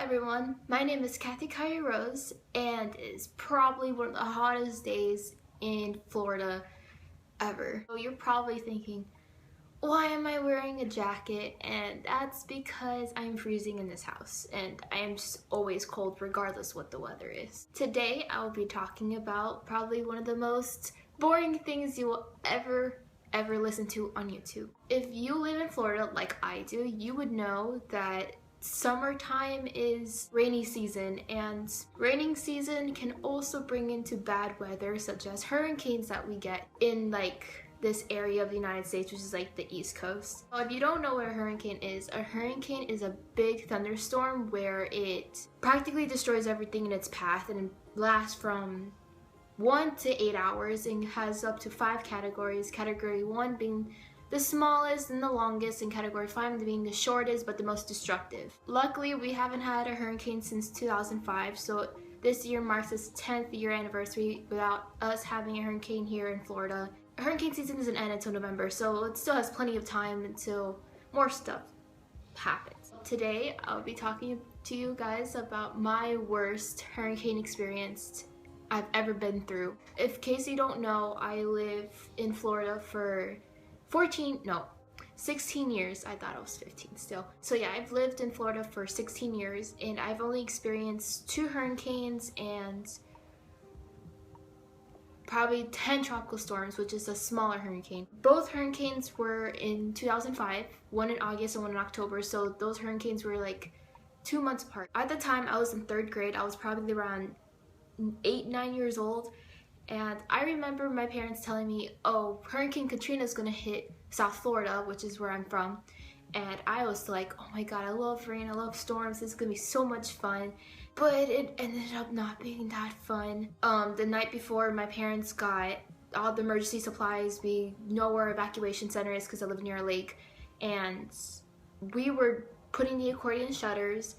everyone, my name is Kathy Kyrie Rose, and it's probably one of the hottest days in Florida ever. So you're probably thinking, why am I wearing a jacket? And that's because I'm freezing in this house, and I am just always cold regardless what the weather is. Today I will be talking about probably one of the most boring things you will ever listen to on YouTube. If you live in Florida like I do, you would know that summertime is rainy season, and raining season can also bring into bad weather such as hurricanes that we get in this area of the United States, which is like the East Coast. Well, if you don't know what a hurricane is a big thunderstorm where it practically destroys everything in its path and lasts from 1 to 8 hours and has up to 5 categories. Category 1 being the smallest and the longest, and category 5 being the shortest but the most destructive. Luckily, we haven't had a hurricane since 2005, so this year marks its 10th year anniversary without us having a hurricane here in Florida. Hurricane season doesn't end until November, so it still has plenty of time until more stuff happens. Today, I'll be talking to you guys about my worst hurricane experience I've ever been through. In case you don't know, I live in Florida for 16 years. I thought I was 15 still. So yeah, I've lived in Florida for 16 years, and I've only experienced 2 hurricanes and probably 10 tropical storms, which is a smaller hurricane. Both hurricanes were in 2005, one in August and one in October, so those hurricanes were like 2 months apart. At the time, I was in 3rd grade. I was probably around 8-9 years old. And I remember my parents telling me, oh, Hurricane Katrina is gonna hit South Florida, which is where I'm from. And I was like, oh my god, I love rain, I love storms, this is gonna be so much fun. But it ended up not being that fun. The night before, my parents got all the emergency supplies. We know where our evacuation center is because I live near a lake. And we were putting the accordion shutters,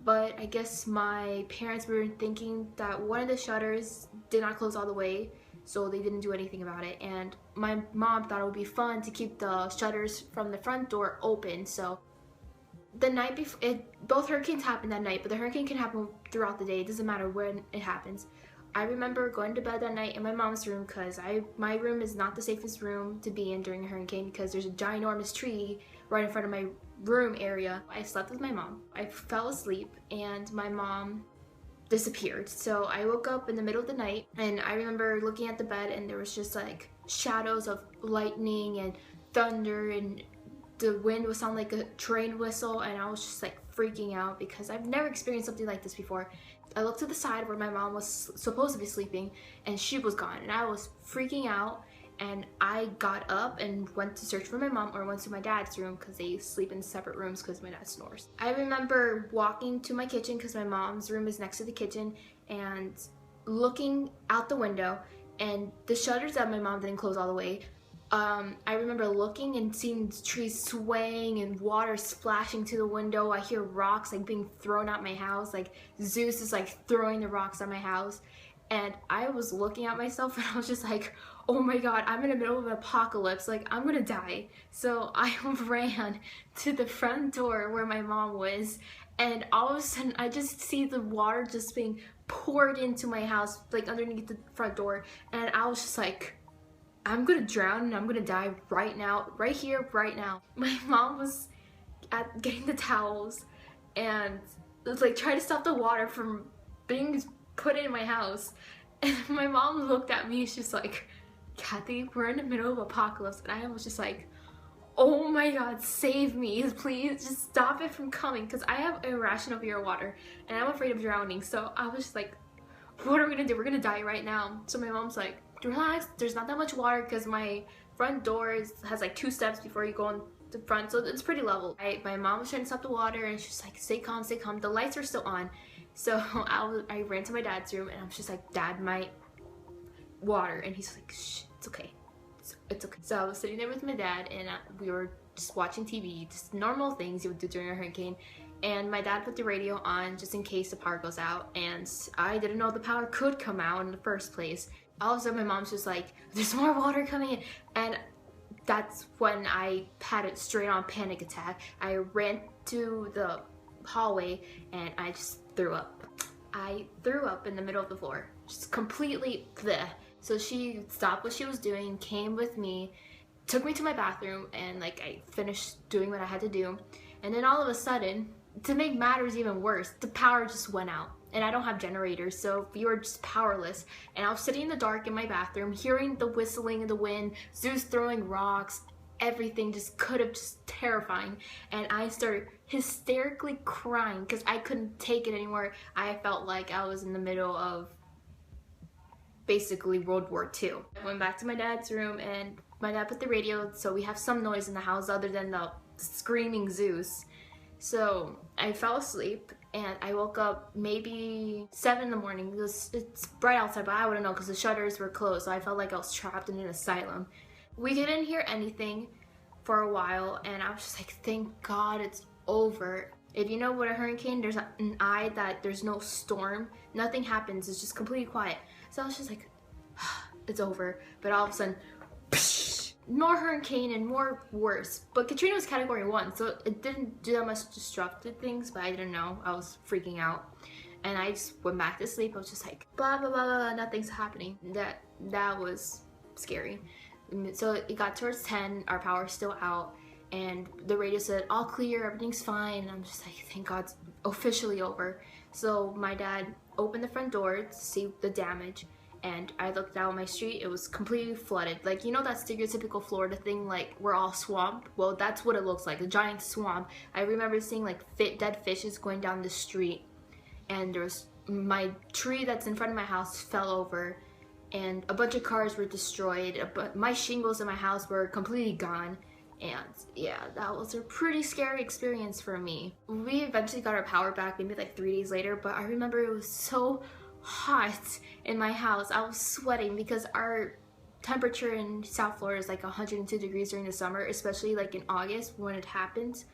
but I guess my parents were thinking that one of the shutters did not close all the way, so they didn't do anything about it. And my mom thought it would be fun to keep the shutters from the front door open. So the night before, both hurricanes happened that night, but the hurricane can happen throughout the day. It doesn't matter when it happens. I remember going to bed that night in my mom's room because my room is not the safest room to be in during a hurricane because there's a ginormous tree right in front of my room area. I slept with my mom. I fell asleep and my mom disappeared. So I woke up in the middle of the night, and I remember looking at the bed, and there was just like shadows of lightning and thunder, and the wind would sound like a train whistle, and I was just like freaking out because I've never experienced something like this before. I looked to the side where my mom was supposed to be sleeping, and she was gone, and I was freaking out. And I got up and went to search for my mom, or went to my dad's room because they sleep in separate rooms because my dad snores. I remember walking to my kitchen because my mom's room is next to the kitchen, and looking out the window, and the shutters that my mom didn't close all the way. I remember looking and seeing trees swaying and water splashing to the window. I hear rocks like being thrown at my house, like Zeus is like throwing the rocks at my house. And I was looking at myself, and I was just like, oh my god, I'm in the middle of an apocalypse, like I'm gonna die. So I ran to the front door where my mom was, and all of a sudden I just see the water just being poured into my house, like underneath the front door. And I was just like, I'm gonna drown and I'm gonna die right now, right here, right now. My mom was getting the towels and like trying to stop the water from being put in my house. And my mom looked at me, she's like, Kathy, we're in the middle of apocalypse. And I was just like, oh my god, save me, please, just stop it from coming, because I have irrational fear of water and I'm afraid of drowning. So I was just like, what are we gonna do? We're gonna die right now. So my mom's like, relax, there's not that much water because my front door has like 2 steps before you go on the front, so it's pretty level. My mom was trying to stop the water, and she's like, stay calm, stay calm. The lights were still on. So I ran to my dad's room, and I was just like, Dad, my water. And he's like, shh, it's okay, it's okay. So I was sitting there with my dad, and we were just watching TV, just normal things you would do during a hurricane. And my dad put the radio on just in case the power goes out, and I didn't know the power could come out in the first place. All of a sudden my mom's just like, there's more water coming in, and that's when I had a straight on panic attack. I ran to the hallway and I just threw up. I threw up in the middle of the floor, just completely bleh. So she stopped what she was doing, came with me, took me to my bathroom, and like I finished doing what I had to do. And then all of a sudden, to make matters even worse, the power just went out. And I don't have generators, so you were just powerless. And I was sitting in the dark in my bathroom, hearing the whistling of the wind, Zeus throwing rocks, everything just could have just terrifying. And I started hysterically crying because I couldn't take it anymore. I felt like I was in the middle of basically World War II. I went back to my dad's room and my dad put the radio so we have some noise in the house other than the screaming Zeus. So I fell asleep and I woke up maybe 7 in the morning. It's bright outside, but I wouldn't know because the shutters were closed, so I felt like I was trapped in an asylum. We didn't hear anything for a while and I was just like, thank God it's over. If you know what a hurricane, there's an eye that there's no storm, nothing happens, it's just completely quiet. So I was just like, it's over. But all of a sudden, more hurricane and more worse. But Katrina was category 1, so it didn't do that much destructive things, but I didn't know. I was freaking out. And I just went back to sleep. I was just like, blah, blah, blah, blah, nothing's happening. That was scary. So it got towards 10, our power's still out, and the radio said, all clear, everything's fine. And I'm just like, thank God it's officially over. So my dad opened the front door to see the damage. And I looked out on my street, it was completely flooded. Like, you know that stereotypical Florida thing, like, we're all swamped? Well, that's what it looks like, a giant swamp. I remember seeing, like, dead fishes going down the street. And there was, my tree that's in front of my house fell over. And a bunch of cars were destroyed. But my shingles in my house were completely gone. And yeah, that was a pretty scary experience for me. We eventually got our power back, maybe like 3 days later. But I remember it was so hot in my house. I was sweating because our temperature in South Florida is like 102 degrees during the summer, especially like in August when it happens.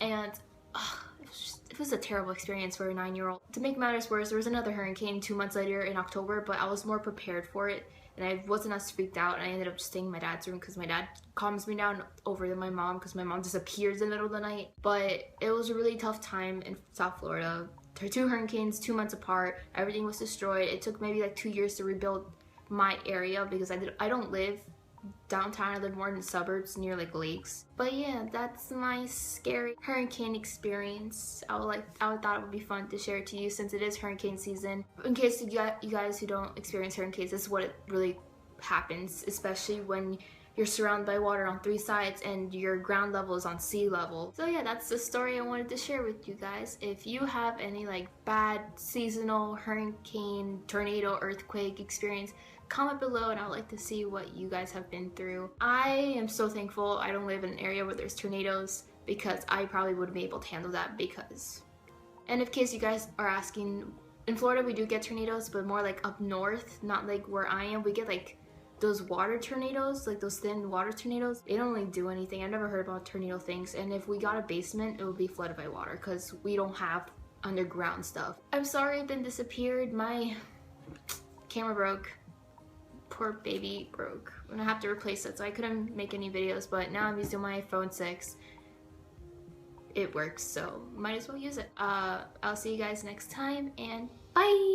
And it was a terrible experience for a 9-year-old. To make matters worse, there was another hurricane 2 months later in October, but I was more prepared for it and I wasn't as freaked out, and I ended up just staying in my dad's room because my dad calms me down over than my mom because my mom disappears in the middle of the night. But it was a really tough time in South Florida. 2 hurricanes, 2 months apart, everything was destroyed. It took maybe like 2 years to rebuild my area because I don't live downtown, I live more in the suburbs near like lakes. But yeah, that's my scary hurricane experience. I thought it would be fun to share it to you since it is hurricane season. In case you guys who don't experience hurricanes, this is what it really happens, especially when you're surrounded by water on 3 sides and your ground level is on sea level. So yeah, that's the story I wanted to share with you guys. If you have any like bad seasonal hurricane, tornado, earthquake experience, comment below and I would like to see what you guys have been through. I am so thankful I don't live in an area where there's tornadoes because I probably wouldn't be able to handle that because. And in case you guys are asking, in Florida we do get tornadoes, but more like up north, not like where I am. We get like those water tornadoes, like those thin water tornadoes. They don't really do anything. I've never heard about tornado things, and if we got a basement, it would be flooded by water because we don't have underground stuff. I'm sorry I've been disappeared. My camera broke. Poor baby broke. I'm gonna have to replace it, so I couldn't make any videos, but now I'm using my iPhone 6. It works, so might as well use it. I'll see you guys next time, and bye!